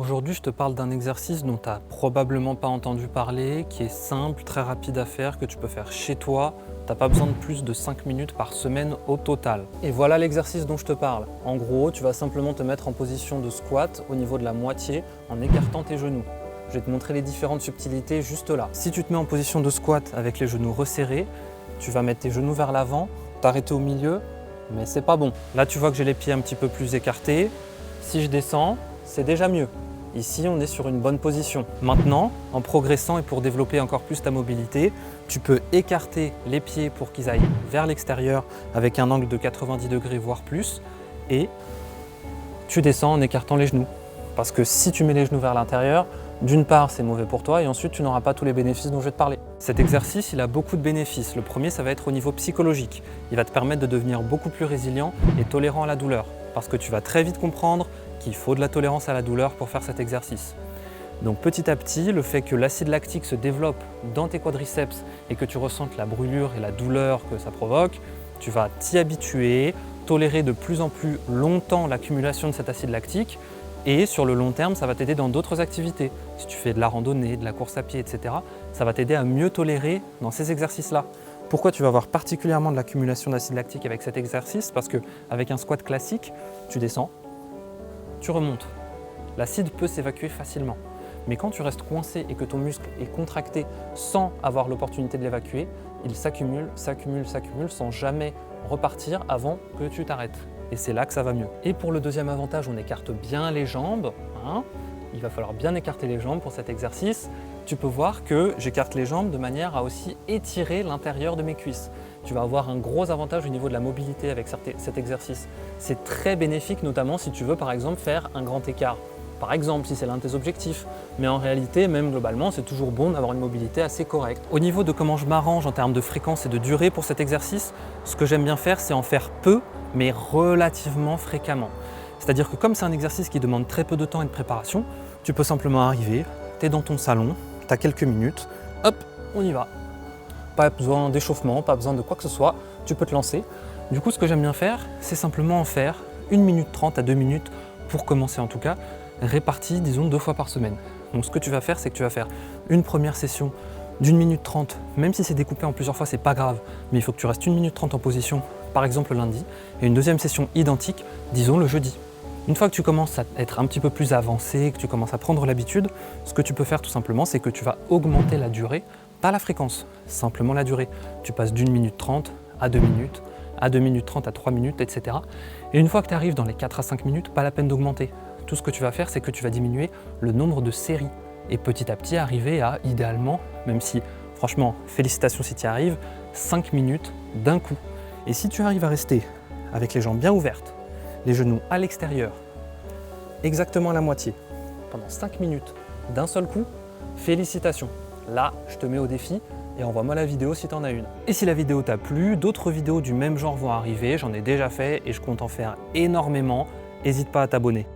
Aujourd'hui, je te parle d'un exercice dont tu n'as probablement pas entendu parler, qui est simple, très rapide à faire, que tu peux faire chez toi. Tu n'as pas besoin de plus de 5 minutes par semaine au total. Et voilà l'exercice dont je te parle. En gros, tu vas simplement te mettre en position de squat au niveau de la moitié en écartant tes genoux. Je vais te montrer les différentes subtilités juste là. Si tu te mets en position de squat avec les genoux resserrés, tu vas mettre tes genoux vers l'avant, t'arrêter au milieu, mais c'est pas bon. Là, tu vois que j'ai les pieds un petit peu plus écartés. Si je descends, c'est déjà mieux. Ici, on est sur une bonne position. Maintenant, en progressant et pour développer encore plus ta mobilité, tu peux écarter les pieds pour qu'ils aillent vers l'extérieur avec un angle de 90 degrés voire plus et tu descends en écartant les genoux. Parce que si tu mets les genoux vers l'intérieur, d'une part, c'est mauvais pour toi et ensuite, tu n'auras pas tous les bénéfices dont je vais te parler. Cet exercice, il a beaucoup de bénéfices. Le premier, ça va être au niveau psychologique. Il va te permettre de devenir beaucoup plus résilient et tolérant à la douleur. Parce que tu vas très vite comprendre qu'il faut de la tolérance à la douleur pour faire cet exercice. Donc petit à petit, le fait que l'acide lactique se développe dans tes quadriceps et que tu ressentes la brûlure et la douleur que ça provoque, tu vas t'y habituer, tolérer de plus en plus longtemps l'accumulation de cet acide lactique et sur le long terme, ça va t'aider dans d'autres activités. Si tu fais de la randonnée, de la course à pied, etc., ça va t'aider à mieux tolérer dans ces exercices-là. Pourquoi tu vas avoir particulièrement de l'accumulation d'acide lactique avec cet exercice? Parce qu'avec un squat classique, tu descends, tu remontes. L'acide peut s'évacuer facilement. Mais quand tu restes coincé et que ton muscle est contracté sans avoir l'opportunité de l'évacuer, il s'accumule, s'accumule, s'accumule sans jamais repartir avant que tu t'arrêtes. Et c'est là que ça va mieux. Et pour le deuxième avantage, on écarte bien les jambes. Il va falloir bien écarter les jambes pour cet exercice. Tu peux voir que j'écarte les jambes de manière à aussi étirer l'intérieur de mes cuisses. Tu vas avoir un gros avantage au niveau de la mobilité avec cet exercice. C'est très bénéfique, notamment si tu veux par exemple faire un grand écart. Par exemple, si c'est l'un de tes objectifs. Mais en réalité, même globalement, c'est toujours bon d'avoir une mobilité assez correcte. Au niveau de comment je m'arrange en termes de fréquence et de durée pour cet exercice, ce que j'aime bien faire, c'est en faire peu, mais relativement fréquemment. C'est-à-dire que comme c'est un exercice qui demande très peu de temps et de préparation, tu peux simplement arriver, tu es dans ton salon, tu as quelques minutes, hop, on y va. Pas besoin d'échauffement, pas besoin de quoi que ce soit, tu peux te lancer. Du coup, ce que j'aime bien faire, c'est simplement en faire 1 minute 30 à 2 minutes, pour commencer en tout cas, répartis, disons, 2 fois par semaine. Donc ce que tu vas faire, c'est que tu vas faire une première session d'1 minute 30, même si c'est découpé en plusieurs fois, c'est pas grave, mais il faut que tu restes 1 minute 30 en position, par exemple le lundi, et une deuxième session identique, disons le jeudi. Une fois que tu commences à être un petit peu plus avancé, que tu commences à prendre l'habitude, ce que tu peux faire tout simplement, c'est que tu vas augmenter la durée, pas la fréquence, simplement la durée. Tu passes d'1 minute 30 à 2 minutes, à 2 minutes 30 à 3 minutes, etc. Et une fois que tu arrives dans les 4 à 5 minutes, pas la peine d'augmenter. Tout ce que tu vas faire, c'est que tu vas diminuer le nombre de séries et petit à petit arriver à, idéalement, même si franchement, félicitations si tu y arrives, 5 minutes d'un coup. Et si tu arrives à rester avec les jambes bien ouvertes, les genoux à l'extérieur, exactement à la moitié, pendant 5 minutes d'un seul coup, félicitations. Là, je te mets au défi et envoie-moi la vidéo si tu en as une. Et si la vidéo t'a plu, d'autres vidéos du même genre vont arriver, j'en ai déjà fait et je compte en faire énormément. N'hésite pas à t'abonner.